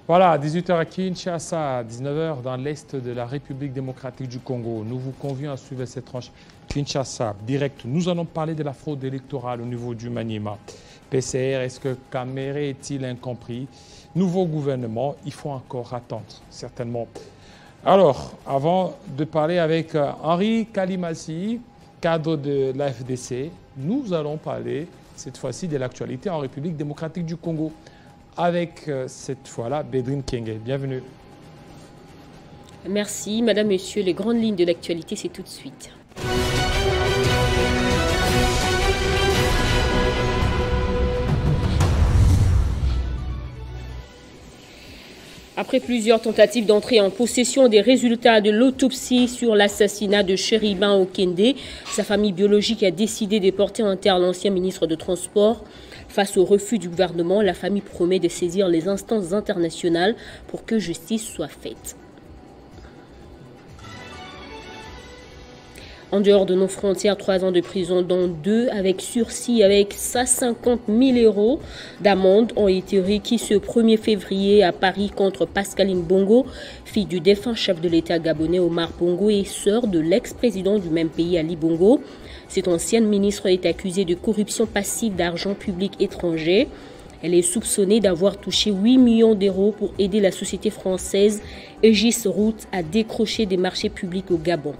Voilà, 18 h à Kinshasa, 19 h dans l'est de la République démocratique du Congo. Nous vous convions à suivre cette tranche Kinshasa direct. Nous allons parler de la fraude électorale au niveau du Maniema. PCR, est-ce que Kamere est-il incompris? Nouveau gouvernement, il faut encore attendre, certainement. Alors, avant de parler avec Henri Kalimassi, cadre de l'AFDC, nous allons parler cette fois-ci de l'actualité en République démocratique du Congo. Avec cette fois-là, Bédrine Kenge. Bienvenue. Merci, Madame, Monsieur. Les grandes lignes de l'actualité, c'est tout de suite. Après plusieurs tentatives d'entrer en possession des résultats de l'autopsie sur l'assassinat de Chéribin Okende, sa famille biologique a décidé de porter en terre l'ancien ministre de Transport. Face au refus du gouvernement, la famille promet de saisir les instances internationales pour que justice soit faite. En dehors de nos frontières, 3 ans de prison, dont 2 avec sursis avec 150 000 € d'amende, ont été requis ce 1er février à Paris contre Pascaline Bongo, fille du défunt chef de l'État gabonais Omar Bongo et sœur de l'ex-président du même pays Ali Bongo. Cette ancienne ministre est accusée de corruption passive d'argent public étranger. Elle est soupçonnée d'avoir touché 8 millions d'euros pour aider la société française Aegis Routes à décrocher des marchés publics au Gabon.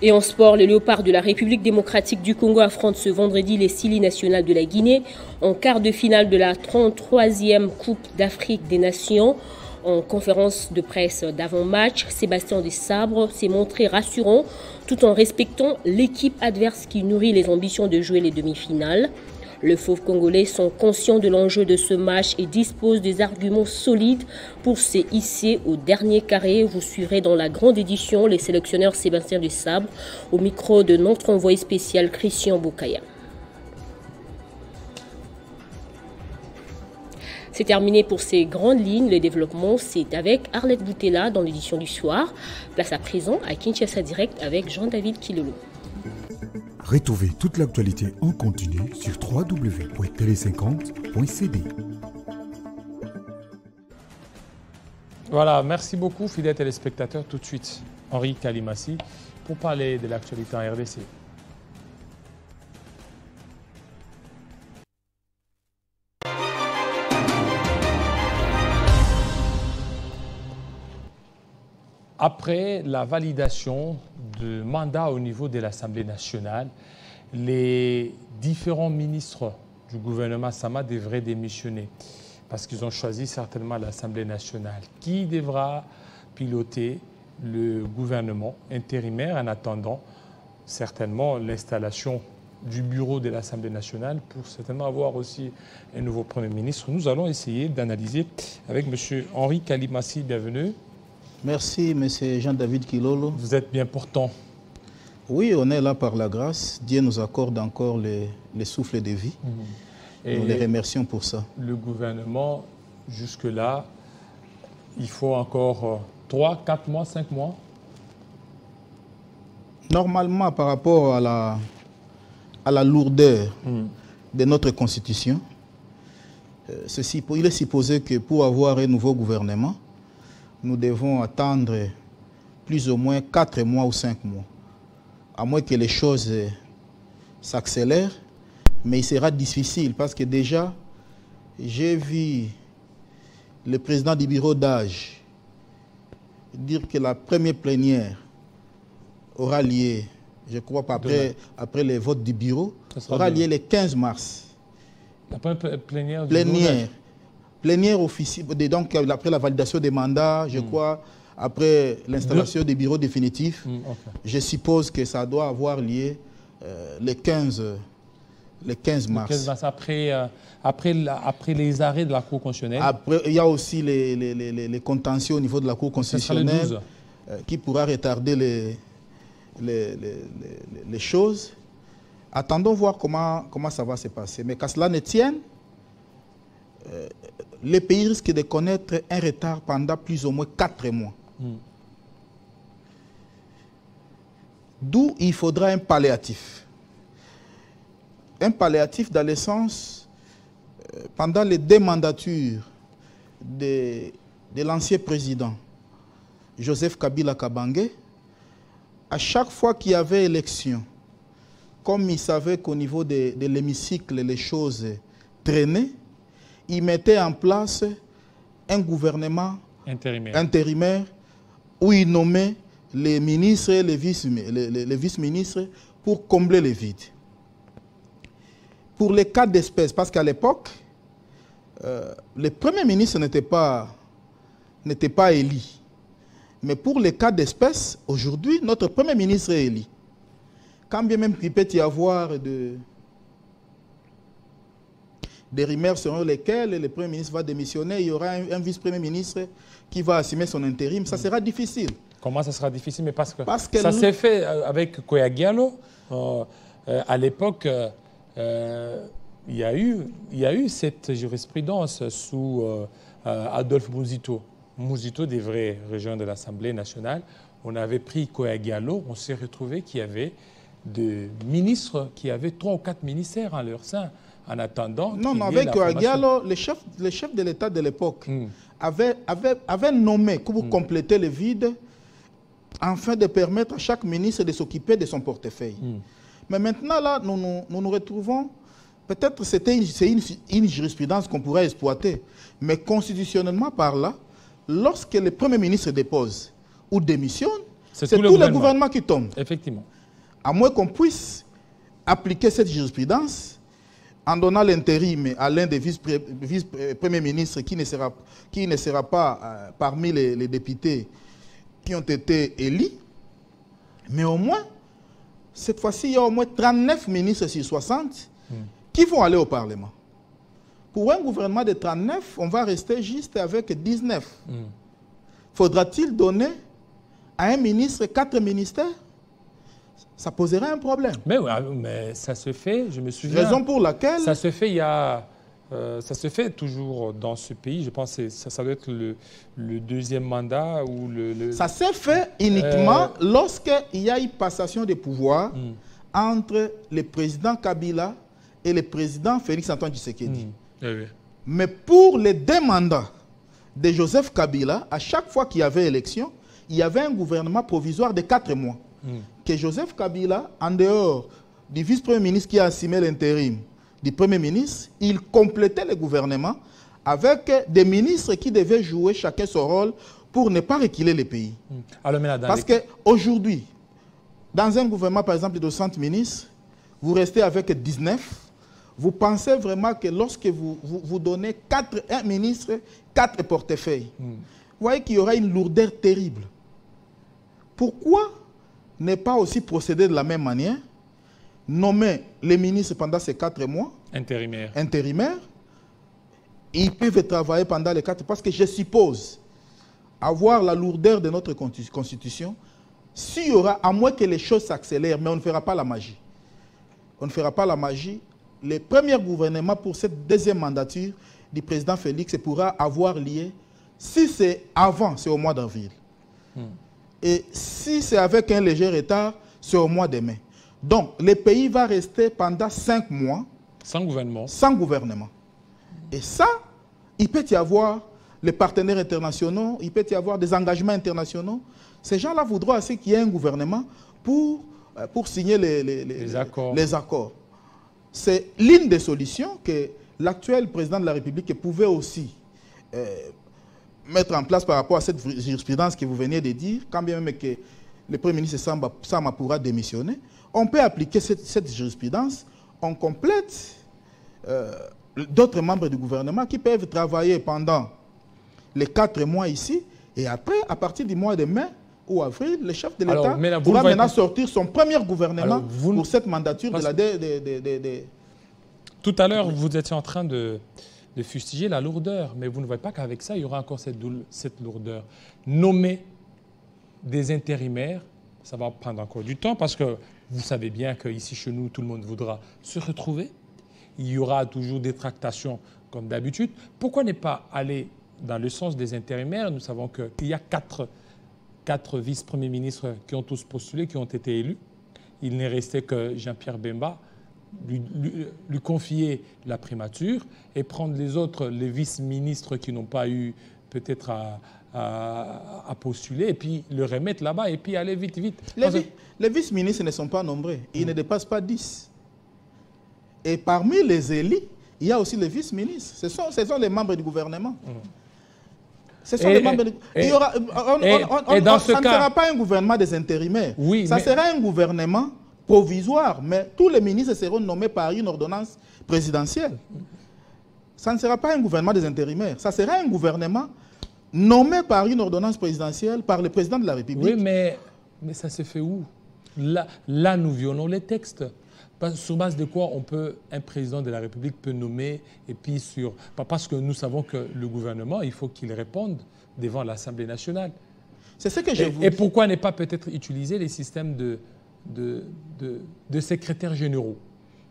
Et en sport, les Léopards de la République démocratique du Congo affrontent ce vendredi les Sili nationales de la Guinée en quart de finale de la 33e Coupe d'Afrique des Nations. En conférence de presse d'avant-match, Sébastien Desabre s'est montré rassurant tout en respectant l'équipe adverse qui nourrit les ambitions de jouer les demi-finales. Les fauves congolais sont conscients de l'enjeu de ce match et disposent des arguments solides pour se hisser au dernier carré. Vous suivrez dans la grande édition les sélectionneurs Sébastien Desabre au micro de notre envoyé spécial Christian Boukaya. C'est terminé pour ces grandes lignes. Le développement, c'est avec Arlette Boutella dans l'édition du soir. Place à présent à Kinshasa Direct avec Jean-David Kilolo. Retrouvez toute l'actualité en continu sur www.tele50.cd. Voilà, merci beaucoup, fidèles téléspectateurs. Tout de suite, Henri Kalimassi pour parler de l'actualité en RDC. Après la validation de mandat au niveau de l'Assemblée nationale, les différents ministres du gouvernement Sama devraient démissionner parce qu'ils ont choisi certainement l'Assemblée nationale qui devra piloter le gouvernement intérimaire en attendant certainement l'installation du bureau de l'Assemblée nationale pour certainement avoir aussi un nouveau Premier ministre. Nous allons essayer d'analyser avec M. Henri Kalimassi. Bienvenue. Merci, M. Jean-David Kilolo. Vous êtes bien portant? Oui, on est là par la grâce. Dieu nous accorde encore les souffles de vie. Et nous les remercions pour ça. Le gouvernement, jusque-là, il faut encore 3, 4 mois, 5 mois? Normalement, par rapport à la lourdeur de notre Constitution, il est supposé que pour avoir un nouveau gouvernement, nous devons attendre plus ou moins 4 mois ou 5 mois. À moins que les choses s'accélèrent, mais il sera difficile parce que déjà, j'ai vu le président du bureau d'âge dire que la première plénière aura lieu, je crois pas après les votes du bureau, aura lieu le 15 mars. La première plénière du bureau d'âge. Plénière officielle, donc après la validation des mandats, je crois, après l'installation des bureaux définitifs, je suppose que ça doit avoir lieu le 15 mars. Le 15 mars, après les arrêts de la Cour constitutionnelle. Après, il y a aussi les contentieux au niveau de la Cour constitutionnelle qui pourra retarder les choses. Attendons voir comment ça va se passer. Mais qu'à cela ne tienne, le pays risque de connaître un retard pendant plus ou moins 4 mois. D'où il faudra un palliatif. Un palliatif dans le sens pendant les deux mandatures de l'ancien président Joseph Kabila Kabange, à chaque fois qu'il y avait élection, comme il savait qu'au niveau de l'hémicycle, les choses traînaient, il mettait en place un gouvernement intérimaire où il nommait les ministres et les vice-ministres pour combler les vides. Pour les cas d'espèce, parce qu'à l'époque, le Premier ministre n'était pas élu. Mais pour les cas d'espèce, aujourd'hui, notre Premier ministre est élu. Quand bien même il peut y avoir des rumeurs selon lesquelles le Premier ministre va démissionner, il y aura un vice-premier ministre qui va assumer son intérim, ça sera difficile. Comment ça sera difficile? Mais parce que ça s'est fait avec Koya Diallo. À l'époque, il y a eu cette jurisprudence sous Adolphe Mouzito. Mouzito devrait rejoindre l'Assemblée nationale. On avait pris Koya Diallo, on s'est retrouvé qu'il y avait des ministres qui avaient 3 ou 4 ministères en leur sein. En attendant... Non, avec Koya Diallo, le chef de l'État de l'époque avait nommé pour compléter le vide, afin de permettre à chaque ministre de s'occuper de son portefeuille. Mais maintenant, là, nous nous retrouvons... Peut-être c'est une jurisprudence qu'on pourrait exploiter, mais constitutionnellement par là, lorsque le Premier ministre dépose ou démissionne, c'est tout le gouvernement qui tombe. Effectivement. À moins qu'on puisse appliquer cette jurisprudence en donnant l'intérim à l'un des vice-premiers ministres qui ne sera pas parmi les députés qui ont été élus. Mais au moins, cette fois-ci, il y a au moins 39 ministres sur 60 qui vont aller au Parlement. Pour un gouvernement de 39, on va rester juste avec 19. Faudra-t-il donner à un ministre 4 ministères? Ça poserait un problème. Mais ça se fait, je me souviens... Raison pour laquelle... Ça se fait, ça se fait toujours dans ce pays. Je pense que ça doit être le deuxième mandat ou le... Ça s'est fait uniquement lorsqu'il y a eu passation de pouvoir entre le président Kabila et le président Félix-Antoine Tshisekedi. Mais pour les 2 mandats de Joseph Kabila, à chaque fois qu'il y avait élection, il y avait un gouvernement provisoire de 4 mois. Que Joseph Kabila, en dehors du vice-premier ministre qui a assumé l'intérim du Premier ministre, il complétait le gouvernement avec des ministres qui devaient jouer chacun son rôle pour ne pas reculer le pays. Parce qu'aujourd'hui, dans un gouvernement, par exemple, de 60 ministres, vous restez avec 19. Vous pensez vraiment que lorsque vous donnez un ministre, 4 portefeuilles, vous voyez qu'il y aura une lourdeur terrible. Pourquoi ne pas aussi procéder de la même manière, nommer les ministres pendant ces 4 mois, intérimaires, ils peuvent travailler pendant les 4, parce que je suppose, avoir la lourdeur de notre constitution, s'il y aura, à moins que les choses s'accélèrent, mais on ne fera pas la magie. On ne fera pas la magie. Le premier gouvernement pour cette deuxième mandature du président Félix pourra avoir lieu, si c'est avant, c'est au mois d'avril. Et si c'est avec un léger retard, c'est au mois de mai. Donc, le pays va rester pendant 5 mois sans gouvernement. Sans gouvernement. Et ça, il peut y avoir les partenaires internationaux, il peut y avoir des engagements internationaux. Ces gens-là voudront aussi qu'il y ait un gouvernement pour signer les accords. C'est l'une des solutions que l'actuel président de la République pouvait aussi mettre en place par rapport à cette jurisprudence que vous venez de dire, quand bien même que le Premier ministre Sama pourra démissionner. On peut appliquer cette jurisprudence, on complète d'autres membres du gouvernement qui peuvent travailler pendant les 4 mois ici, et après, à partir du mois de mai ou avril, le chef de l'État pourra maintenant sortir son premier gouvernement pour cette mandature de la... Tout à l'heure, vous étiez en train de fustiger la lourdeur, mais vous ne voyez pas qu'avec ça, il y aura encore cette lourdeur. Nommer des intérimaires, ça va prendre encore du temps, parce que vous savez bien qu'ici, chez nous, tout le monde voudra se retrouver. Il y aura toujours des tractations comme d'habitude. Pourquoi ne pas aller dans le sens des intérimaires? Nous savons qu'il y a 4 vice-premiers ministres qui ont tous postulé, qui ont été élus. Il n'est resté que Jean-Pierre Bemba lui confier la primature et prendre les autres, les vice-ministres qui n'ont pas eu peut-être à postuler, et puis le remettre là-bas, et puis aller vite. Les vice-ministres ne sont pas nombreux. Ils ne dépassent pas 10. Et parmi les élus, il y a aussi les vice-ministres. Ce sont les membres du gouvernement. Ce sont les membres ça ne sera pas un gouvernement des intérimaires. Oui, ça sera un gouvernement provisoire, mais tous les ministres seront nommés par une ordonnance présidentielle. Ça ne sera pas un gouvernement des intérimaires. Ça sera un gouvernement nommé par une ordonnance présidentielle par le président de la République. Oui, mais ça se fait où? Là, nous violons les textes. Sur base de quoi un président de la République peut nommer, et puis parce que nous savons que le gouvernement, il faut qu'il réponde devant l'Assemblée nationale. C'est ce que je vous dis. Et pourquoi ne pas peut-être utiliser les systèmes de secrétaires généraux?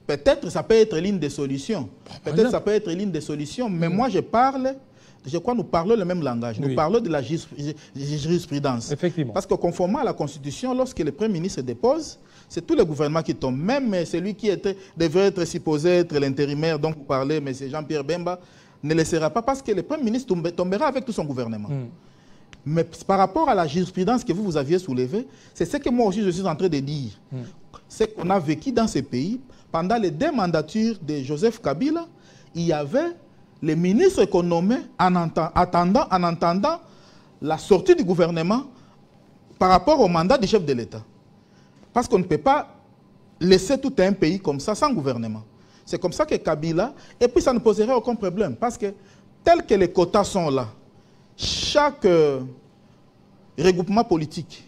Peut-être ça peut être l'une des solutions. Peut-être ça peut être l'une des solutions, mais moi je crois que nous parlons le même langage. Nous parlons de la jurisprudence. Effectivement. Parce que conformément à la Constitution, lorsque le Premier ministre dépose, c'est tout le gouvernement qui tombe. Même celui qui devrait être supposé être l'intérimaire dont vous parlez, M. Jean-Pierre Bemba, ne le sera pas parce que le Premier ministre tombera avec tout son gouvernement. Mais par rapport à la jurisprudence que vous aviez soulevée, c'est ce que moi aussi je suis en train de dire. C'est qu'on a vécu dans ces pays, pendant les 2 mandatures de Joseph Kabila, il y avait les ministres qu'on nommait en attendant la sortie du gouvernement par rapport au mandat du chef de l'État. Parce qu'on ne peut pas laisser tout un pays comme ça, sans gouvernement. C'est comme ça que Kabila, et puis ça ne poserait aucun problème. Parce que tel que les quotas sont là, chaque regroupement politique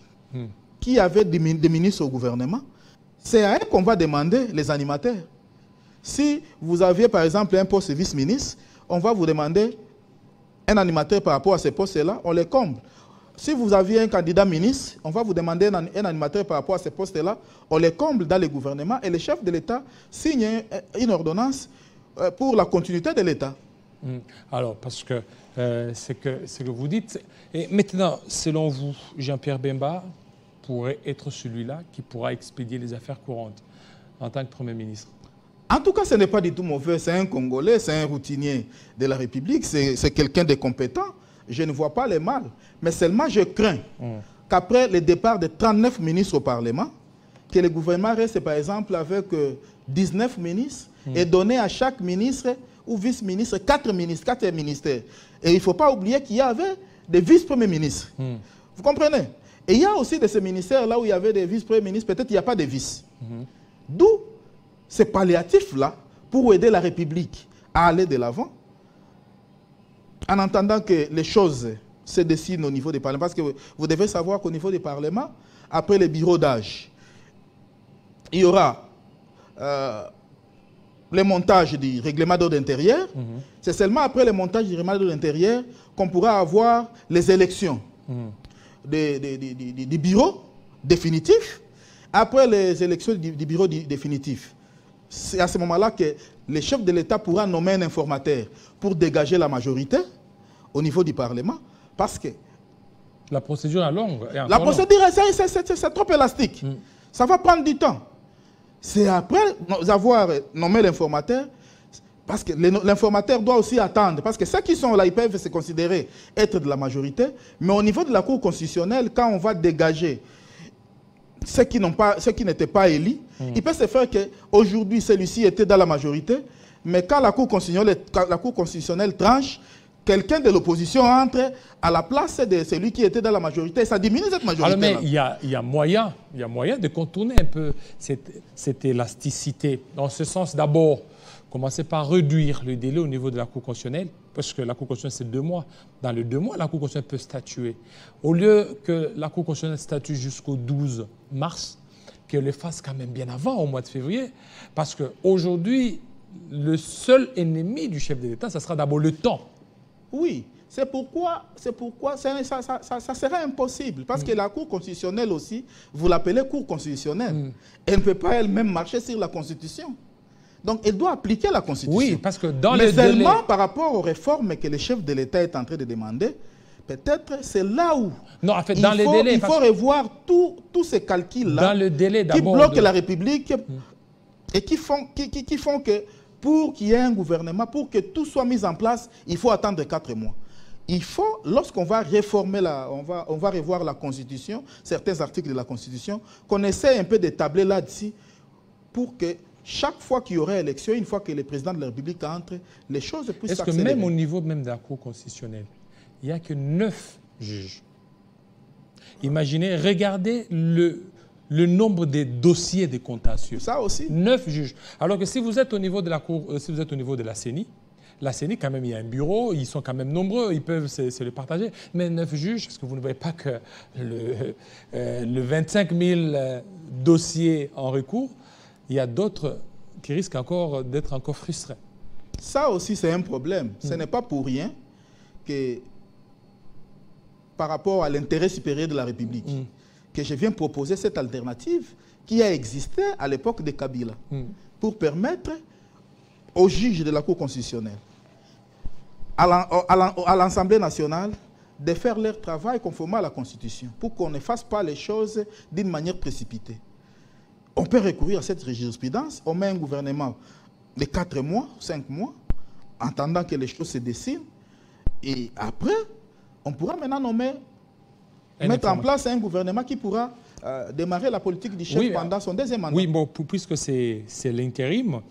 qui avait des ministres au gouvernement, c'est à eux qu'on va demander les animateurs. Si vous aviez par exemple un poste de vice-ministre, on va vous demander un animateur par rapport à ces postes-là, on les comble. Si vous aviez un candidat ministre, on va vous demander un animateur par rapport à ces postes-là, on les comble dans le gouvernement et le chef de l'État signe une ordonnance pour la continuité de l'État. Alors, parce que c'est ce que vous dites. Et maintenant, selon vous, Jean-Pierre Bemba pourrait être celui-là qui pourra expédier les affaires courantes en tant que Premier ministre? En tout cas, ce n'est pas du tout mauvais. C'est un Congolais, c'est un routinier de la République, c'est quelqu'un de compétent. Je ne vois pas le mal. Mais seulement je crains qu'après le départ de 39 ministres au Parlement, que le gouvernement reste par exemple avec 19 ministres et donner à chaque ministre ou vice-ministre 4 ministères. Et il ne faut pas oublier qu'il y avait des vice-premiers ministres. Vous comprenez? Et il y a aussi de ces ministères-là où il y avait des vice-premiers ministres, peut-être qu'il n'y a pas de vice. D'où ces palliatifs-là pour aider la République à aller de l'avant, en entendant que les choses se dessinent au niveau des parlements. Parce que vous devez savoir qu'au niveau des parlements, après les bureaux d'âge, il y aura le montage du règlement d'ordre intérieur. C'est seulement après le montage du règlement d'ordre intérieur qu'on pourra avoir les élections du bureau définitif. Après les élections du bureau définitif, c'est à ce moment-là que le chef de l'État pourra nommer un informateur pour dégager la majorité au niveau du Parlement, parce que la procédure est longue. La procédure, c'est trop élastique. Ça va prendre du temps. C'est après avoir nommé l'informateur, parce que l'informateur doit aussi attendre, parce que ceux qui sont là, ils peuvent se considérer être de la majorité, mais au niveau de la Cour constitutionnelle, quand on va dégager ceux qui n'étaient pas élus, il peut se faire qu'aujourd'hui, celui-ci était dans la majorité, mais quand la Cour constitutionnelle tranche, quelqu'un de l'opposition entre à la place de celui qui était dans la majorité, ça diminue cette majorité. Alors, mais il y a moyen de contourner un peu cette élasticité. Dans ce sens, d'abord, commencer par réduire le délai au niveau de la Cour constitutionnelle, parce que la Cour constitutionnelle, c'est 2 mois. Dans les 2 mois, la Cour constitutionnelle peut statuer. Au lieu que la Cour constitutionnelle statue jusqu'au 12 mars, qu'elle le fasse quand même bien avant, au mois de février, parce qu'aujourd'hui, le seul ennemi du chef de l'État, ça sera d'abord le temps. Oui, c'est pourquoi ça serait impossible. Parce que la Cour constitutionnelle aussi, vous l'appelez Cour constitutionnelle, elle ne peut pas elle-même marcher sur la Constitution. Donc, elle doit appliquer la Constitution. Oui, parce que dans mais les seulement délais... par rapport aux réformes que le chef de l'État est en train de demander, peut-être c'est là où non, en fait, il faut revoir tous ces calculs-là qui bloquent la République et qui font que pour qu'il y ait un gouvernement, pour que tout soit mis en place, il faut attendre 4 mois. Il faut, lorsqu'on va réformer, on va revoir la Constitution, certains articles de la Constitution, qu'on essaie un peu d'établir là-dessus pour que chaque fois qu'il y aurait élection, une fois que le président de la République entre, les choses puissent s'accélérer. Est-ce que même au niveau même de la Cour constitutionnelle, il n'y a que 9 juges? Imaginez, regardez le nombre des dossiers de contentieux. Ça aussi. 9 juges. Alors que si vous êtes au niveau de la Cour, si vous êtes au niveau de la CENI, quand même, il y a un bureau, ils sont quand même nombreux, ils peuvent se le partager. Mais 9 juges, est-ce que vous ne voyez pas que le 25 000 dossiers en recours, il y a d'autres qui risquent encore d'être encore frustrés? Ça aussi, c'est un problème. Ce n'est pas pour rien que, par rapport à l'intérêt supérieur de la République, que je viens proposer cette alternative qui a existé à l'époque de Kabila, pour permettre aux juges de la Cour constitutionnelle, à l'Assemblée nationale, de faire leur travail conformément à la Constitution, pour qu'on ne fasse pas les choses d'une manière précipitée. On peut recourir à cette jurisprudence, on met un gouvernement de 4 mois, 5 mois, en attendant que les choses se dessinent, et après, on pourra maintenant mettre en place un gouvernement qui pourra démarrer la politique du chef pendant son deuxième mandat. Oui, bon, puisque c'est l'intérim,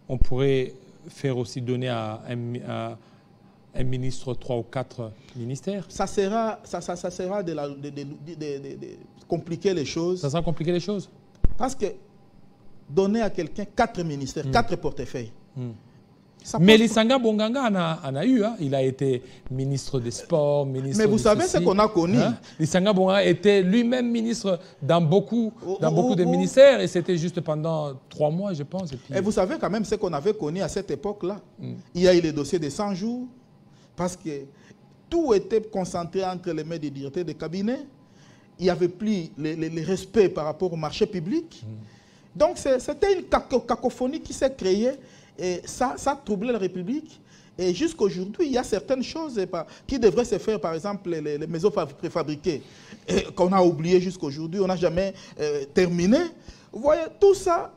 on pourrait faire aussi donner à un ministre 3 ou 4 ministères. Ça sera de compliquer les choses. Ça sera compliquer les choses. Parce que donner à quelqu'un 4 ministères, 4 portefeuilles. Mais Lisanga Bonganga en a eu. Hein. Il a été ministre des Sports, ministre. Mais vous savez ce qu'on a connu. Hein? Lisanga Bonganga était lui-même ministre dans beaucoup de ministères et c'était juste pendant 3 mois, je pense. Et vous savez quand même ce qu'on avait connu à cette époque-là. Il y a eu le dossier des 100 jours parce que tout était concentré entre les mains des directeurs de cabinet. Il n'y avait plus le respect par rapport au marché public. Donc c'était une cacophonie qui s'est créée. Et ça troublait la République. Et jusqu'aujourd'hui, il y a certaines choses qui devraient se faire, par exemple, les maisons préfabriquées, qu'on a oubliées jusqu'aujourd'hui, on n'a jamais terminé. Vous voyez, tout ça,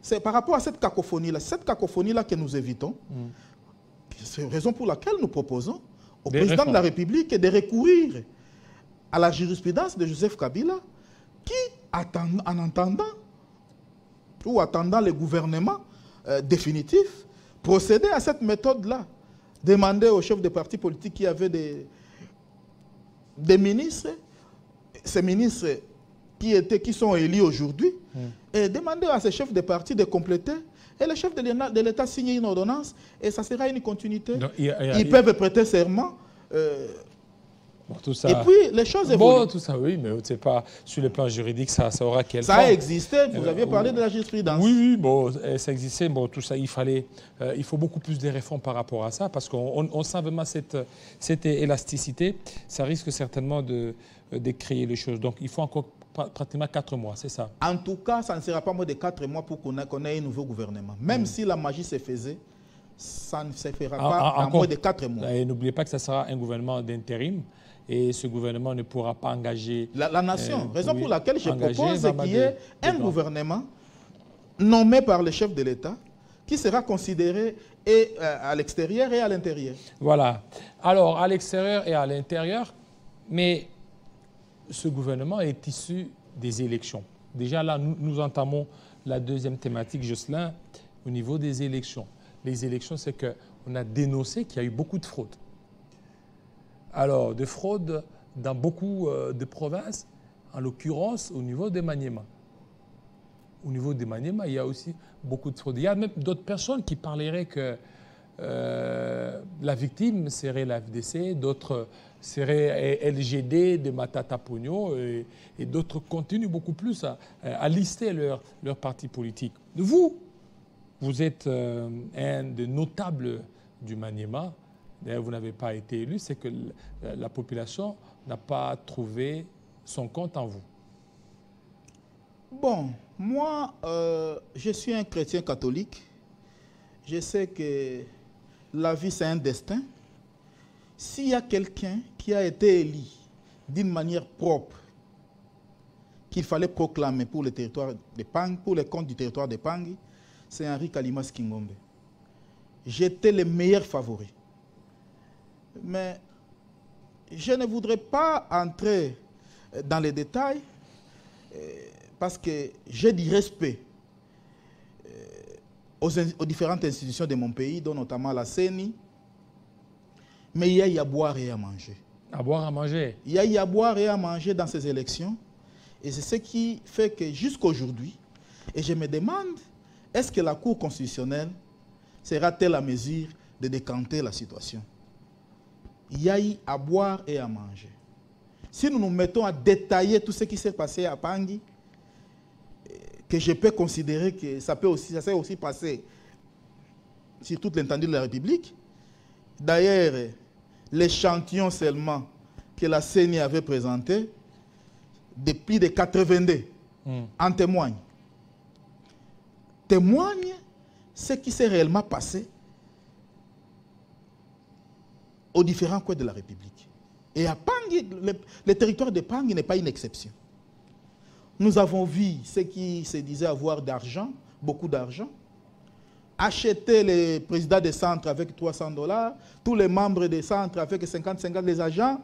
c'est par rapport à cette cacophonie-là. Cette cacophonie-là que nous évitons, c'est la raison pour laquelle nous proposons au président de la République de recourir à la jurisprudence de Joseph Kabila, qui, en attendant le gouvernement définitif, procéder à cette méthode-là. Demander aux chefs de partis politiques qui avaient des ministres, ces ministres qui sont élus aujourd'hui, et demander à ces chefs de partis de compléter, et les chefs de l'État signent une ordonnance, et ça sera une continuité. Donc, ils peuvent prêter serment. Bon, tout ça, et puis, les choses évoluent. Bon, tout ça, oui, mais c'est pas sur le plan juridique, ça aura quel Ça a existé, vous aviez parlé de la jurisprudence. Oui, bon, ça existait, bon, tout ça, il faut beaucoup plus de réformes par rapport à ça, parce qu'on sent vraiment cette élasticité, ça risque certainement de créer les choses. Donc, il faut encore pratiquement 4 mois, c'est ça? En tout cas, ça ne sera pas moins de 4 mois pour qu'on ait un nouveau gouvernement. Même si la magie se faisait, ça ne se fera pas en moins de 4 mois. Et n'oubliez pas que ça sera un gouvernement d'intérim. Et ce gouvernement ne pourra pas engager... La nation. Raison pour laquelle je propose qu'il y ait un gouvernement nommé par le chef de l'État qui sera considéré à l'extérieur et à l'intérieur. Voilà. Alors, à l'extérieur et à l'intérieur, mais ce gouvernement est issu des élections. Déjà là, nous entamons la deuxième thématique, Jocelyn, au niveau des élections. Les élections, c'est qu'on a dénoncé qu'il y a eu beaucoup de fraudes. Alors, de fraude dans beaucoup de provinces, en l'occurrence au niveau des Maniema. Au niveau des Maniema, il y a aussi beaucoup de fraude. Il y a même d'autres personnes qui parleraient que la victime serait la FDC, d'autres seraient LGD de Matata Pogno et d'autres continuent beaucoup plus à lister leur parti politique. Vous êtes un des notables du Maniema. D'ailleurs, vous n'avez pas été élu, c'est que la population n'a pas trouvé son compte en vous. Bon, moi, je suis un chrétien catholique. Je sais que la vie, c'est un destin. S'il y a quelqu'un qui a été élu d'une manière propre, qu'il fallait proclamer pour le territoire de Pang, pour les comptes du territoire de Pang, c'est Henri Kalimas Kingombe. J'étais le meilleur favori. Mais je ne voudrais pas entrer dans les détails parce que j'ai du respect aux différentes institutions de mon pays, dont notamment la CENI. Mais il y a à boire et à manger. À boire, à manger. Il y a à boire et à manger dans ces élections. Et c'est ce qui fait que jusqu'à aujourd'hui, et je me demande, est-ce que la Cour constitutionnelle sera-t-elle à mesure de décanter la situation? Il y a à boire et à manger. Si nous nous mettons à détailler tout ce qui s'est passé à Pangui, que je peux considérer que ça s'est aussi passé sur toute l'étendue de la République. D'ailleurs, l'échantillon seulement que la CENI avait présenté, depuis de 82, en témoigne. Témoigne ce qui s'est réellement passé aux différents coins de la République. Et à Pangui, le territoire de Pangui n'est pas une exception. Nous avons vu ceux qui se disaient avoir d'argent, beaucoup d'argent, acheter les présidents des centres avec $300, tous les membres des centres avec 50-50 les agents.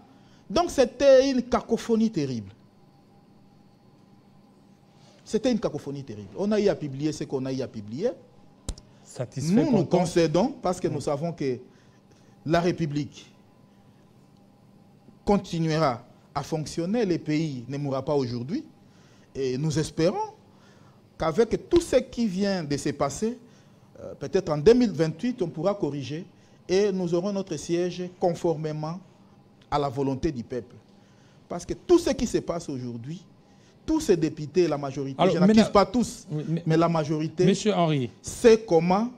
Donc c'était une cacophonie terrible. C'était une cacophonie terrible. On a eu à publier ce qu'on a eu à publier. Satisfait, nous concédons parce que nous savons que la République continuera à fonctionner. Le pays ne mourra pas aujourd'hui. Et nous espérons qu'avec tout ce qui vient de se passer, peut-être en 2028, on pourra corriger et nous aurons notre siège conformément à la volonté du peuple. Parce que tout ce qui se passe aujourd'hui, tous ces députés, la majorité, alors, je n'accuse pas tous, mais la majorité, Monsieur Henri, sait comment,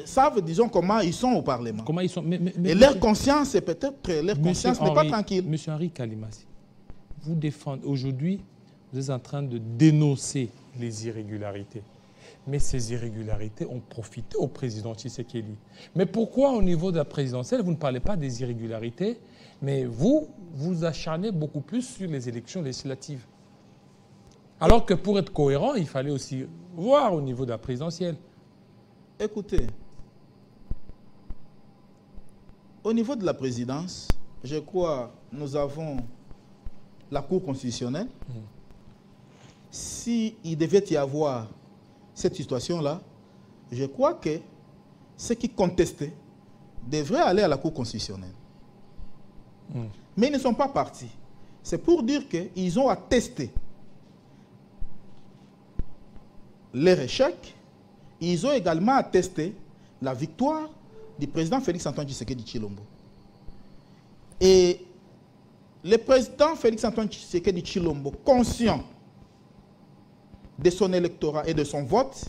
savent, disons, comment ils sont au Parlement. Comment ils sont, et leur conscience, peut-être, leur conscience n'est pas tranquille. Monsieur Henri Kalimas, vous défendez, aujourd'hui, vous êtes en train de dénoncer les irrégularités. Mais ces irrégularités ont profité au président Tshisekedi. Mais pourquoi au niveau de la présidentielle, vous ne parlez pas des irrégularités, mais vous acharnez beaucoup plus sur les élections législatives? Alors que pour être cohérent, il fallait aussi voir au niveau de la présidentielle. Écoutez, au niveau de la présidence, je crois que nous avons la Cour constitutionnelle. S'il devait y avoir cette situation-là, je crois que ceux qui contestaient devraient aller à la Cour constitutionnelle. Mais ils ne sont pas partis. C'est pour dire qu'ils ont attesté leur échec. Ils ont également attesté la victoire du président Félix-Antoine Tshisekedi Tshilombo. Et le président Félix-Antoine Tshisekedi Tshilombo, conscient de son électorat et de son vote,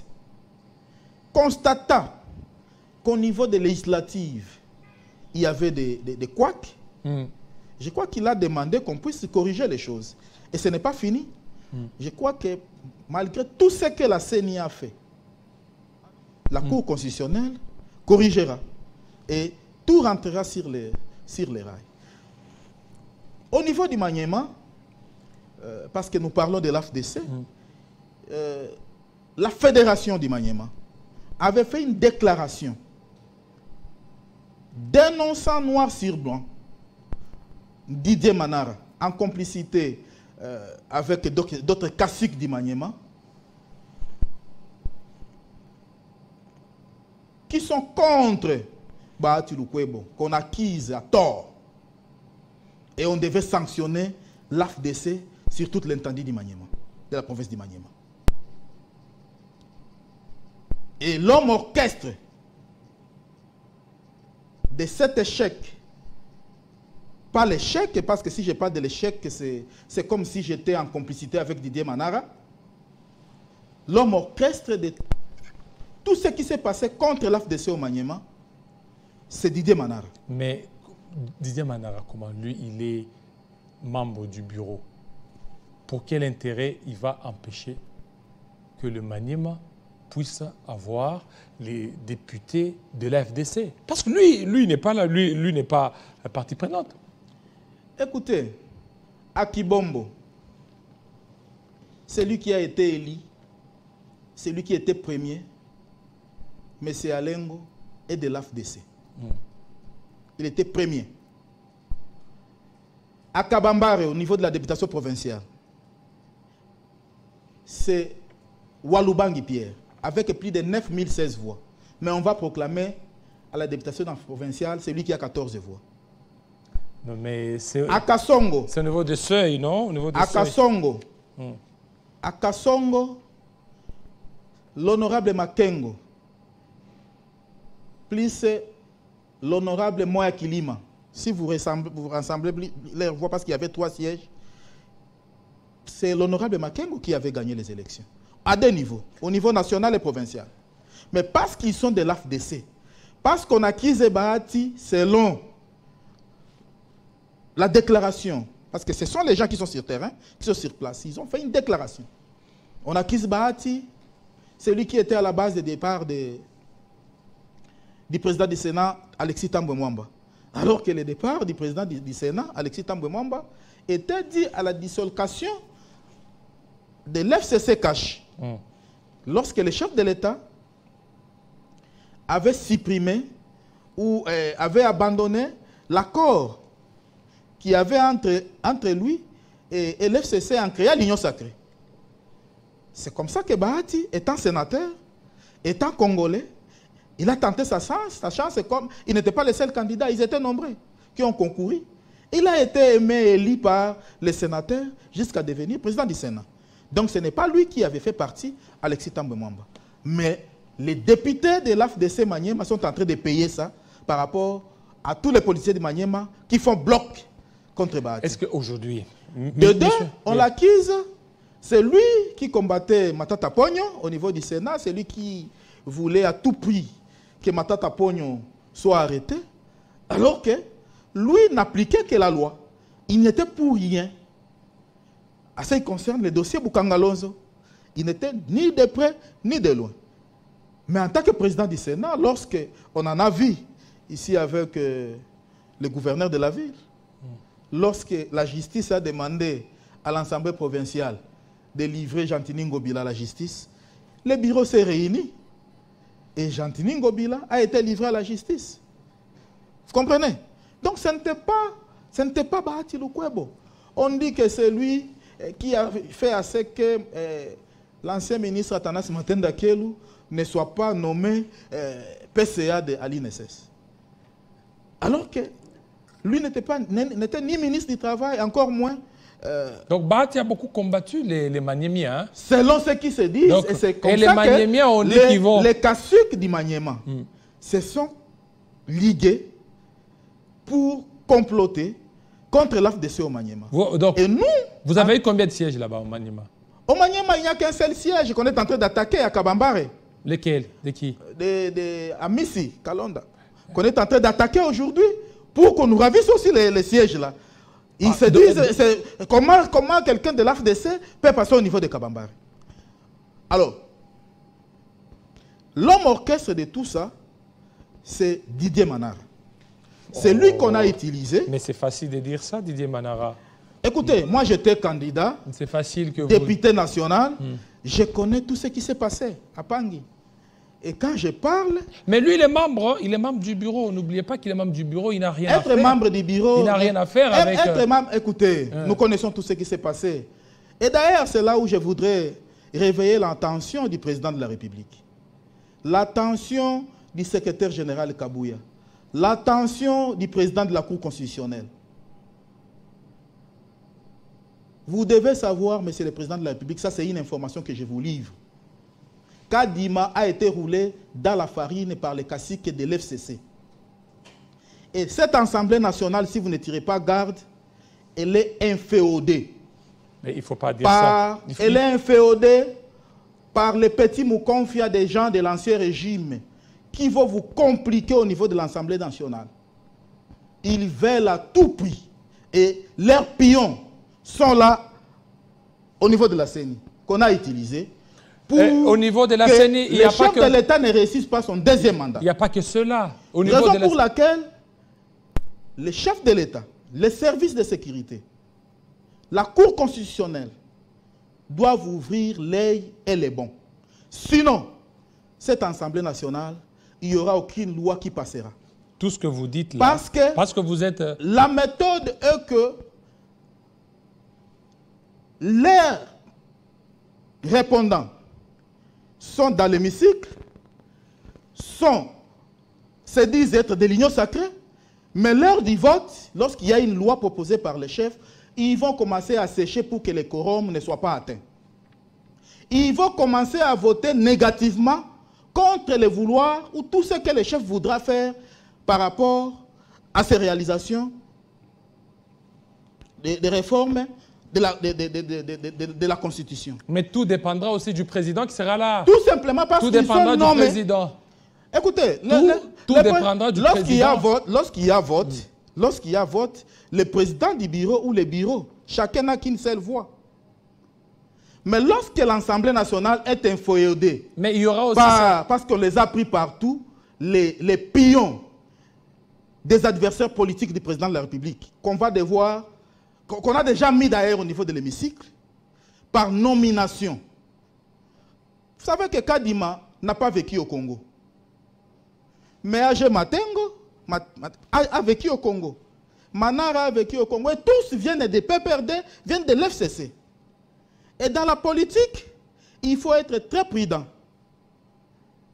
constata qu'au niveau des législatives, il y avait des couacs. Je crois qu'il a demandé qu'on puisse corriger les choses. Et ce n'est pas fini. Je crois que malgré tout ce que la CENI a fait, la Cour constitutionnelle corrigera. Et tout rentrera sur les rails. Au niveau du Maniema, parce que nous parlons de l'AFDC, la fédération du Maniema avait fait une déclaration dénonçant noir sur blanc Didier Manara en complicité avec d'autres caciques du Maniema qui sont contre Bahati Lukwebo, qu'on accuse à tort. Et on devait sanctionner l'AFDC sur toute l'étendue du Maniema, de la province du Maniema. Et l'homme orchestre de cet échec, pas l'échec, parce que si je parle de l'échec, c'est comme si j'étais en complicité avec Didier Manara. L'homme orchestre de tout ce qui s'est passé contre l'AFDC au Maniema, c'est Didier Manara. Mais Didier Manara, comment lui, il est membre du bureau. Pour quel intérêt il va empêcher que le Maniema puisse avoir les députés de l'AFDC? Parce que lui n'est pas là, lui n'est pas la partie prenante. Écoutez, à Kibombo, celui qui a été élu, celui qui était premier, M. Alengo, est de l'AFDC. Il était premier. À Kabambare, au niveau de la députation provinciale, c'est Walubangi Pierre, avec plus de 9016 voix. Mais on va proclamer à la députation provinciale celui qui a 14 voix. Non, mais c'est à Kassongo. C'est au niveau de seuil, non? Au niveau de à seuil. Kassongo. À Kassongo, l'honorable Makengo, plus l'honorable Moya Kilima. Si vous rassemblez les voix, parce qu'il y avait 3 sièges, c'est l'honorable Makengo qui avait gagné les élections. À 2 niveaux, au niveau national et provincial. Mais parce qu'ils sont de l'AFDC, parce qu'on a acquis Bahati selon la déclaration, parce que ce sont les gens qui sont sur terrain, qui sont sur place, ils ont fait une déclaration. On a acquis Bahati, celui qui était à la base de départ du président du Sénat, Alexis Tambwe Mwamba. Alors que le départ du président du Sénat, Alexis Tambwe Mwamba, était dit à la dissolution de l'FCC Cash. Lorsque le chef de l'État avait supprimé ou avait abandonné l'accord qu'il y avait entre lui et l'FCC en créant l'Union sacrée. C'est comme ça que Bahati, étant sénateur, étant congolais, il a tenté sa chance. Sa chance, c'est comme il n'était pas le seul candidat, ils étaient nombreux qui ont concouru. Il a été élu par les sénateurs jusqu'à devenir président du Sénat. Donc ce n'est pas lui qui avait fait partie, Alexis Tambwe Mwamba. Mais les députés de l'AFDC Maniema sont en train de payer ça par rapport à tous les policiers de Maniema qui font bloc contre Bahati. Est-ce qu'aujourd'hui... De deux, on l'acquise, c'est lui qui combattait Matata Pogno au niveau du Sénat, c'est lui qui voulait à tout prix que Matata Pogno soit arrêté, alors que lui n'appliquait que la loi. Il n'était pour rien. À ce qui concerne le dossier Boukangalonzo, il n'était ni de près ni de loin. Mais en tant que président du Sénat, lorsqu'on en a vu ici avec le gouverneur de la ville, lorsque la justice a demandé à l'Assemblée provinciale de livrer Jean-Tini Ngobila à la justice, le bureau s'est réuni et Jean-Tini Ngobila a été livré à la justice. Vous comprenez? Donc ce n'était pas Bahati Lukwebo. On dit que c'est lui qui a fait à ce que l'ancien ministre Atanas Matenda Kelou ne soit pas nommé PCA de l'INSS. Alors que lui n'était ni ministre du Travail, encore moins. Donc Bahati a beaucoup combattu les Maniémiens. Hein? Selon ce qui se dit, donc, et c'est comme et les ça Maniémiens ont dit qu'ils vont... Les Kassuks du Maniema se sont ligués pour comploter contre l'AFDC au Maniema. Donc, et nous, vous avez eu combien de sièges là-bas au Maniema? Au Maniema, il n'y a qu'un seul siège qu'on est en train d'attaquer à Kabambare. Lesquels? De qui? À Missi, Kalonda. Qu'on est en train d'attaquer aujourd'hui pour qu'on nous ravisse aussi les sièges là. Ils se disent comment quelqu'un de l'AFDC peut passer au niveau de Kabambare. Alors, l'homme orchestre de tout ça, c'est Didier Manara. C'est lui qu'on a utilisé. Mais c'est facile de dire ça, Didier Manara. Écoutez, moi j'étais candidat, c'est facile que député national, je connais tout ce qui s'est passé à Pangui. Et quand je parle... Mais lui, il est membre du bureau. N'oubliez pas qu'il est membre du bureau, il n'a rien à faire. Être membre du bureau... Il n'a rien à faire avec... Être membre... Écoutez, nous connaissons tout ce qui s'est passé. Et d'ailleurs, c'est là où je voudrais réveiller l'attention du président de la République. L'attention du secrétaire général Kabouya. L'attention du président de la Cour constitutionnelle. Vous devez savoir, monsieur le président de la République, ça c'est une information que je vous livre. Kadima a été roulé dans la farine par les caciques de l'FCC. Et cette Assemblée nationale, si vous ne tirez pas garde, elle est inféodée. Mais il ne faut pas dire ça. Elle est inféodée par les petits moukonfia des gens de l'ancien régime qui vont vous compliquer au niveau de l'Assemblée nationale. Ils veulent à tout prix. Et leurs pions sont là au niveau de la CENI qu'on a utilisé. Au niveau de la CENI, il n'y a pas que... le chef de l'État ne réussisse pas son deuxième mandat. Il n'y a pas que cela. Raison pour laquelle le chef de l'État, les services de sécurité, la Cour constitutionnelle doivent ouvrir l'œil et les bons. Sinon, cette Assemblée nationale, il n'y aura aucune loi qui passera. Tout ce que vous dites là, parce que vous êtes... La méthode est que les répondants sont dans l'hémicycle, se disent être de l'union sacrée, mais l'heure du vote, lorsqu'il y a une loi proposée par les chefs, ils vont commencer à sécher pour que les quorums ne soient pas atteints. Ils vont commencer à voter négativement contre les vouloirs ou tout ce que les chefs voudraient faire par rapport à ces réalisations des réformes de la Constitution. Mais tout dépendra aussi du président qui sera là. Tout simplement parce qu'ils sont nommés. Tout dépendra du président. Écoutez, tout dépendra du président. Lorsqu'il y a vote, le président du bureau ou les bureaux, chacun n'a qu'une seule voix. Mais lorsque l'Assemblée nationale est inféodée, mais il y aura aussi parce qu'on les a pris partout, les pions des adversaires politiques du président de la République, qu'on va devoir, qu'on a déjà mis d'ailleurs au niveau de l'hémicycle, par nomination. Vous savez que Kadima n'a pas vécu au Congo. Mais Agé Matengo a vécu au Congo. Manara a vécu au Congo. Et tous viennent des PPRD, viennent de l'FCC. Et dans la politique, il faut être très prudent.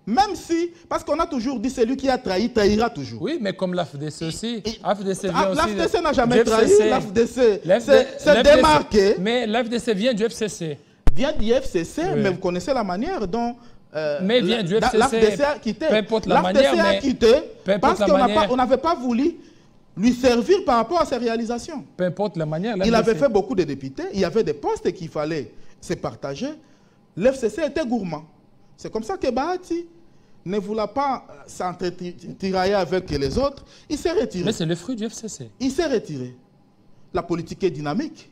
Même si, parce qu'on a toujours dit celui qui a trahi, trahira toujours. Oui, mais comme l'AFDC aussi. L'AFDC n'a jamais trahi, l'AFDC s'est démarqué. Mais l'AFDC vient du FCC. Vient du FCC, oui. Mais vous connaissez la manière dont mais vient du FCC. L'AFDC a quitté. Peu importe la manière, a quitté parce qu'on n'avait pas voulu lui servir par rapport à ses réalisations. Peu importe la manière. Il avait fait beaucoup de députés, il y avait des postes qu'il fallait se partager. L'FCC était gourmand. C'est comme ça que Bahati ne voulait pas s'entretirailler avec les autres. Il s'est retiré. Mais c'est le fruit du FCC. Il s'est retiré. La politique est dynamique.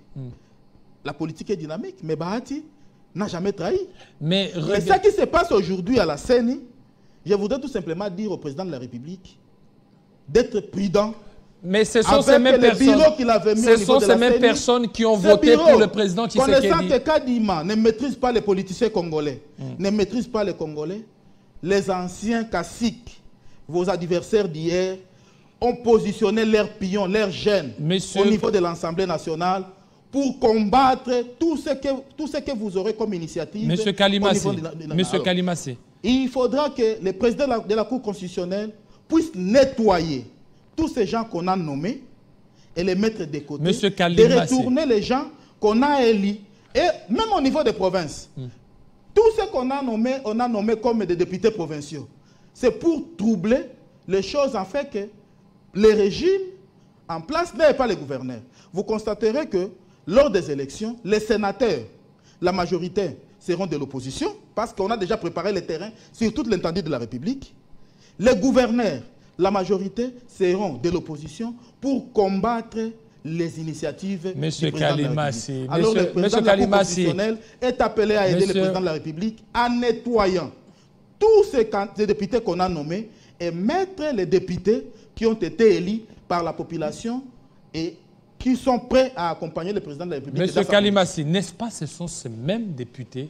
La politique est dynamique, mais Bahati n'a jamais trahi. Mais ce qui se passe aujourd'hui à la CENI, je voudrais tout simplement dire au président de la République d'être prudent. Mais ce sont ces mêmes personnes qui ont voté pour le président Tshisekedi. Connaissant que Kadima ne maîtrise pas les politiciens congolais, ne maîtrise pas les Congolais, les anciens caciques, vos adversaires d'hier, ont positionné leurs pions, leurs gènes au niveau de l'Assemblée nationale pour combattre tout ce que vous aurez comme initiative. Monsieur Kalimassi. Il faudra que le président de la Cour constitutionnelle puisse nettoyer tous ces gens qu'on a nommés et les mettre de côté, de retourner les gens qu'on a élus, et même au niveau des provinces. Tout ce qu'on a nommé, on a nommé comme des députés provinciaux. C'est pour troubler les choses en fait que les régimes en place n'aient pas les gouverneurs. Vous constaterez que lors des élections, les sénateurs, la majorité, seront de l'opposition parce qu'on a déjà préparé le terrain sur toute l'étendue de la République. Les gouverneurs, la majorité, seront de l'opposition pour combattre les initiatives du président de la République. Alors le président de la Cour constitutionnelle est appelé à aider le président de la République en nettoyant tous ces députés qu'on a nommés et mettre les députés qui ont été élus par la population et qui sont prêts à accompagner le président de la République. Monsieur Kalimassi, n'est-ce pas ce sont ces mêmes députés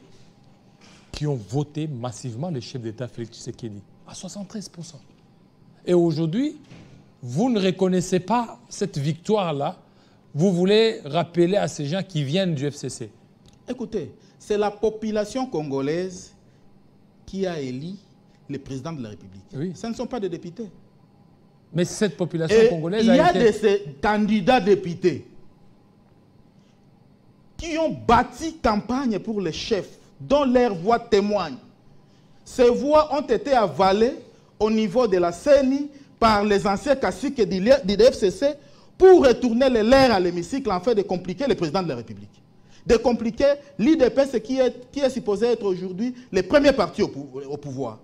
qui ont voté massivement le chef d'État Félix Tshisekedi à 73%. Et aujourd'hui, vous ne reconnaissez pas cette victoire-là. Vous voulez rappeler à ces gens qui viennent du FCC. Écoutez, c'est la population congolaise qui a élu le président de la République. Oui. Ce ne sont pas des députés. Mais cette population congolaise il y a de ces candidats députés qui ont bâti campagne pour les chefs, dont leurs voix témoignent. Ces voix ont été avalées au niveau de la CENI par les anciens caciques du FCC pour retourner les leurs à l'hémicycle en fait de compliquer le président de la République. De compliquer l'IDPS qui est supposé être aujourd'hui le premier parti au pouvoir.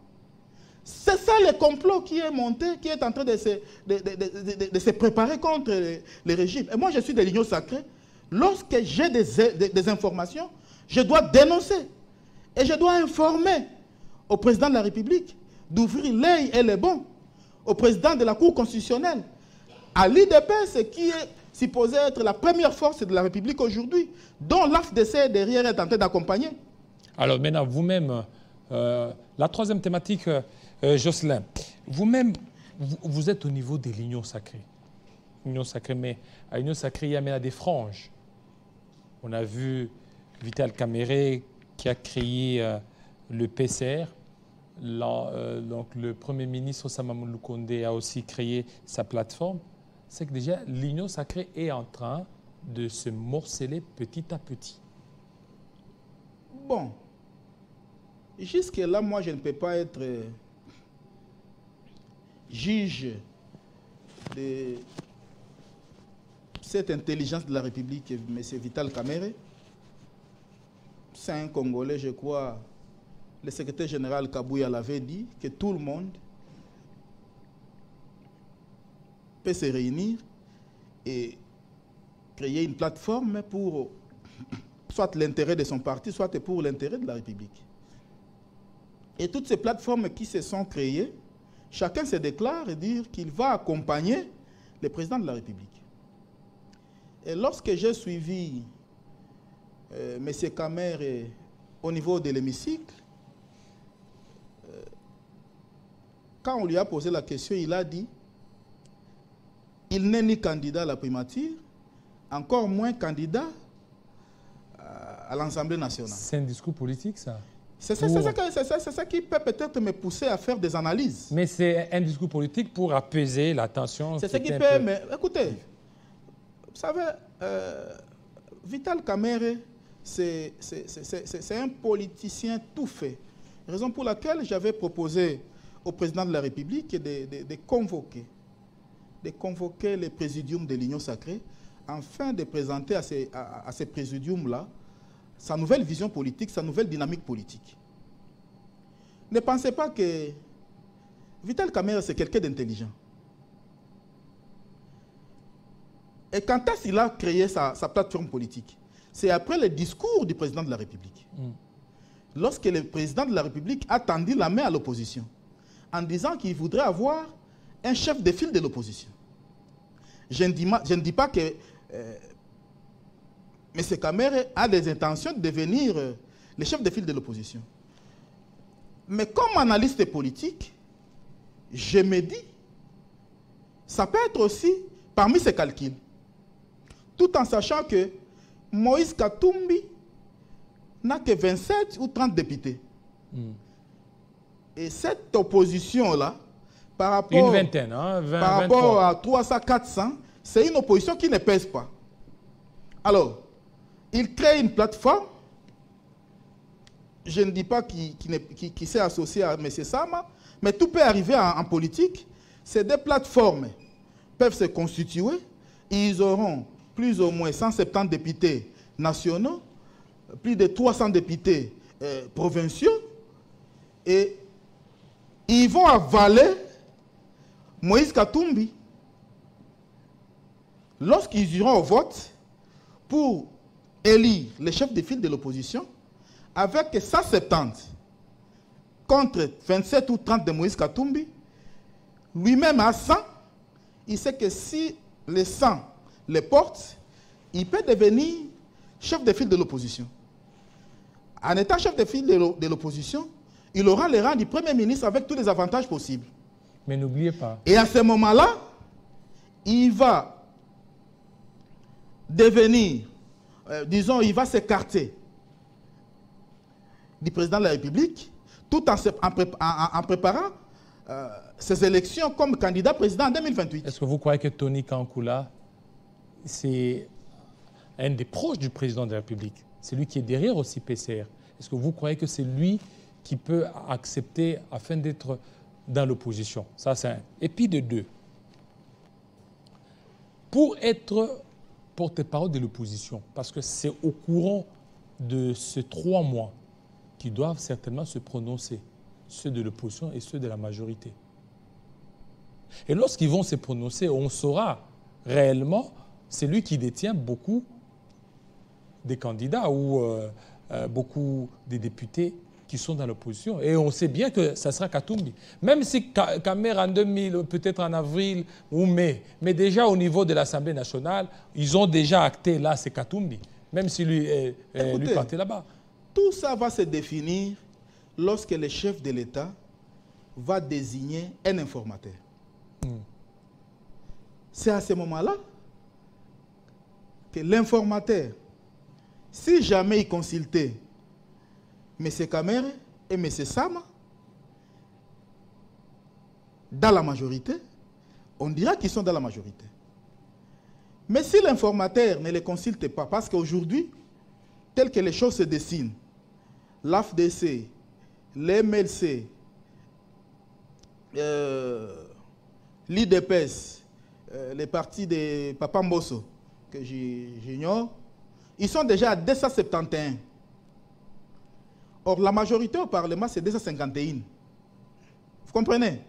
C'est ça le complot qui est monté, qui est en train de se préparer contre les régimes. Et moi, je suis de l'Union sacrée. Lorsque j'ai des informations, je dois dénoncer. Et je dois informer au président de la République d'ouvrir l'œil et les bons, au président de la Cour constitutionnelle, à l'IDPS supposée être la première force de la République aujourd'hui, dont l'AFDC derrière est en train d'accompagner. Alors maintenant, vous-même, la troisième thématique, Jocelyn, vous-même, vous êtes au niveau de l'Union sacrée. L'Union sacrée, mais à l'Union sacrée, il y a maintenant des franges. On a vu Vital Kamerhe qui a créé le PCR. Donc le Premier ministre Osama Lukonde a aussi créé sa plateforme. C'est que déjà l'Union sacrée est en train de se morceler petit à petit. Bon, jusque-là, moi, je ne peux pas être juge de cette intelligence de la République, M. Vital Kamerhe. C'est un Congolais, je crois. Le secrétaire général Kabouya l'avait dit que tout le monde peut se réunir et créer une plateforme pour soit l'intérêt de son parti, soit pour l'intérêt de la République. Et toutes ces plateformes qui se sont créées, chacun se déclare et dit qu'il va accompagner le président de la République. Et lorsque j'ai suivi M. Kamerhe au niveau de l'hémicycle, quand on lui a posé la question, il a dit il n'est ni candidat à la primature, encore moins candidat à l'Assemblée nationale. C'est un discours politique, ça? C'est ça qui peut peut-être me pousser à faire des analyses. Mais c'est un discours politique pour apaiser la tension. C'est ce qui peut... Mais écoutez, vous savez, Vital Kamerhe, c'est un politicien tout fait. Raison pour laquelle j'avais proposé au président de la République de convoquer le présidium de l'Union sacrée afin de présenter à ces présidiums-là sa nouvelle vision politique, sa nouvelle dynamique politique. Ne pensez pas que Vital Kamerhe, c'est quelqu'un d'intelligent. Et quand est-ce qu'il a créé sa plateforme politique? C'est après le discours du président de la République. Lorsque le président de la République a tendu la main à l'opposition en disant qu'il voudrait avoir un chef de file de l'opposition. Je ne dis pas que M. Kamerhe a des intentions de devenir le chef de file de l'opposition. Mais comme analyste politique, je me dis, ça peut être aussi parmi ses calculs. Tout en sachant que Moïse Katumbi n'a que 27 ou 30 députés. Et cette opposition-là, par rapport, une vingtaine, hein, 20, par rapport à 300, 400, c'est une opposition qui ne pèse pas. Alors, il crée une plateforme. Je ne dis pas qui s'est associé à M. Sama, mais tout peut arriver en politique. Ces deux plateformes peuvent se constituer. Ils auront plus ou moins 170 députés nationaux, plus de 300 députés provinciaux, et ils vont avaler Moïse Katumbi. Lorsqu'ils iront au vote pour élire le chef de file de l'opposition, avec 170 contre 27 ou 30 de Moïse Katumbi, lui-même à 100, il sait que si les 100 les portent, il peut devenir chef de file de l'opposition. En étant chef de file de l'opposition, il aura le rang du Premier ministre avec tous les avantages possibles. Mais n'oubliez pas. Et à ce moment-là, il va devenir, disons, il va s'écarter du président de la République tout en préparant ses élections comme candidat président en 2028. Est-ce que vous croyez que Tony Kankula, c'est un des proches du président de la République? C'est lui qui est derrière aussi PCR. Est-ce que vous croyez que c'est lui qui peut accepter afin d'être dans l'opposition? Ça, c'est un. Et puis de deux, pour être porte-parole de l'opposition, parce que c'est au courant de ces 3 mois qu'ils doivent certainement se prononcer, ceux de l'opposition et ceux de la majorité. Et lorsqu'ils vont se prononcer, on saura réellement celui qui détient beaucoup des candidats ou beaucoup des députés qui sont dans l'opposition. Et on sait bien que ça sera Katumbi. Même si Kamer en 2000, peut-être en avril ou mai, mais déjà au niveau de l'Assemblée nationale, ils ont déjà acté, là, c'est Katumbi. Même si lui partait là-bas. Tout ça va se définir lorsque le chef de l'État va désigner un informateur. C'est à ce moment-là que l'informateur, si jamais il consultait M. Kamer et M. Sama, dans la majorité, on dira qu'ils sont dans la majorité. Mais si l'informateur ne les consulte pas, parce qu'aujourd'hui, tel que les choses se dessinent, l'AFDC, l'MLC, l'IDPS, les partis de Papa Mbosso, que j'ignore, ils sont déjà à 271. Or, la majorité au Parlement, c'est 251. Vous comprenez?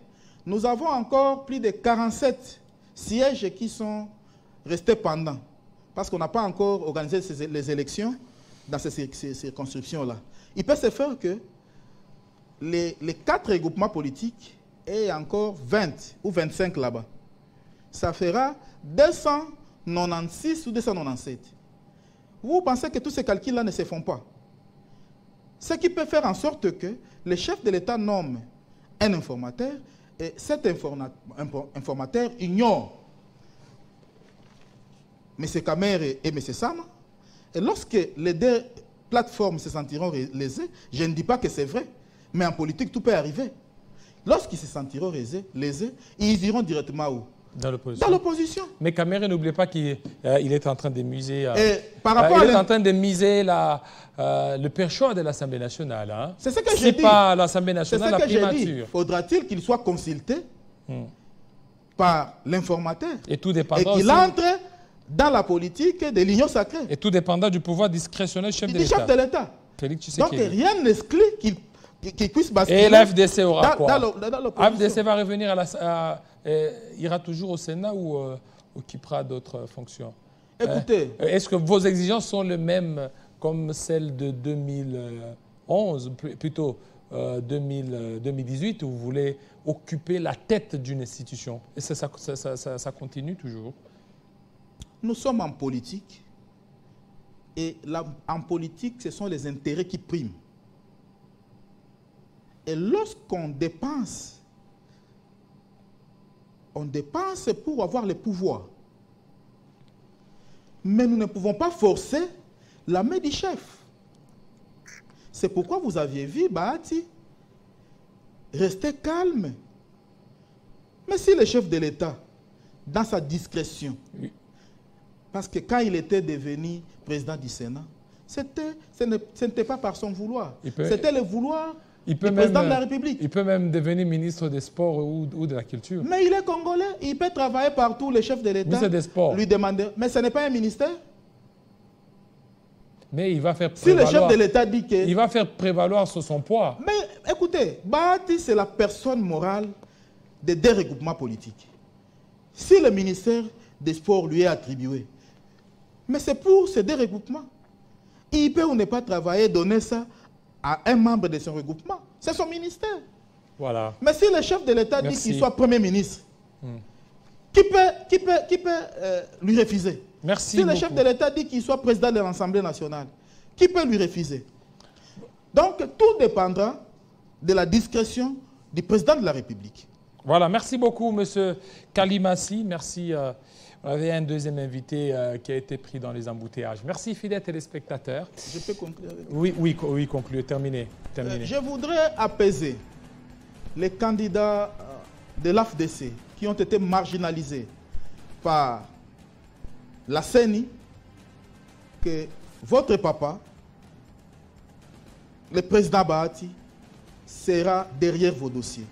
Nous avons encore plus de 47 sièges qui sont restés pendants, parce qu'on n'a pas encore organisé les élections dans ces circonscriptions-là. Il peut se faire que les 4 regroupements politiques aient encore 20 ou 25 là-bas. Ça fera 296 ou 297. Vous pensez que tous ces calculs-là ne se font pas? Ce qui peut faire en sorte que le chef de l'État nomme un informateur et cet informateur ignore M. Kamer et M. Sama. Et lorsque les deux plateformes se sentiront lésées, je ne dis pas que c'est vrai, mais en politique, tout peut arriver. Lorsqu'ils se sentiront lésés, ils iront directement où? Dans l'opposition. Mais Kamer, n'oubliez pas qu'il est en train de miser. Il est en train de miser le perchoir de l'Assemblée nationale. Hein. C'est ce que j'ai dit. C'est pas l'Assemblée nationale la primature. Faudra-t-il qu'il soit consulté par l'informateur et qu'il entre dans la politique de l'Union sacrée. Et tout dépendant du pouvoir discrétionnel du chef de l'État. Donc rien n'exclut qu'il puisse basculer. Et la FDC aura quoi? La FDC va revenir ira toujours au Sénat ou occupera d'autres fonctions? Écoutez. Est-ce que vos exigences sont les mêmes comme celles de 2011, plutôt 2018, où vous voulez occuper la tête d'une institution? Et ça continue toujours? Nous sommes en politique. Et en politique, ce sont les intérêts qui priment. Et lorsqu'on dépense, on dépense pour avoir le pouvoir. Mais nous ne pouvons pas forcer la main du chef. C'est pourquoi vous aviez vu Bahati rester calme. Mais si le chef de l'État, dans sa discrétion, parce que quand il était devenu président du Sénat, ce n'était pas par son vouloir. C'était le vouloir du président de la République. Il peut même devenir ministre des Sports ou de la Culture. Mais il est congolais. Il peut travailler partout. Le chef de l'État lui demander. Mais ce n'est pas un ministère. Mais il va faire prévaloir. Si le chef de l'État dit que... Il va faire prévaloir sur son poids. Mais écoutez, Bahati, c'est la personne morale des deux regroupements politiques. Si le ministère des Sports lui est attribué, mais c'est pour ces deux regroupements. Il peut ou ne pas travailler, donner ça à un membre de son regroupement. C'est son ministère. Voilà. Mais si le chef de l'État dit qu'il soit Premier ministre, qui peut lui refuser? Merci si le chef de l'État dit qu'il soit président de l'Assemblée nationale, qui peut lui refuser? Donc, tout dépendra de la discrétion du président de la République. Voilà, merci beaucoup, M. Kalimassi. Merci. On avait un deuxième invité qui a été pris dans les embouteillages. Merci, fidèles téléspectateurs. Je peux conclure? Oui, conclure. Terminez. Je voudrais apaiser les candidats de l'AFDC qui ont été marginalisés par la CENI, que votre papa, le président Bahati, sera derrière vos dossiers.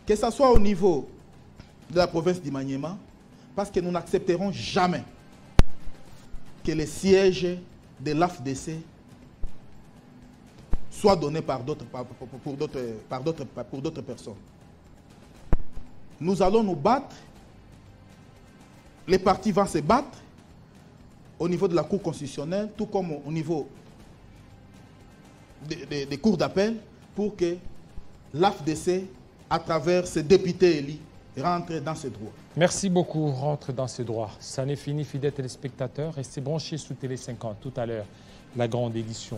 Que ce soit au niveau de la province du Maniema, parce que nous n'accepterons jamais que les sièges de l'AFDC soient donnés pour d'autres personnes. Nous allons nous battre, les partis vont se battre au niveau de la Cour constitutionnelle, tout comme au niveau des cours d'appel pour que l'AFDC, à travers ses députés élus, rentre dans ses droits. Merci beaucoup, rentre dans ses droits. Ça n'est fini, fidèles téléspectateurs. Restez branchés sous Télé 50. Tout à l'heure, la grande édition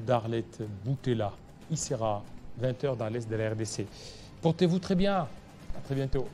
d'Arlette Boutella. Il sera 20 h dans l'Est de la RDC. Portez-vous très bien. À très bientôt.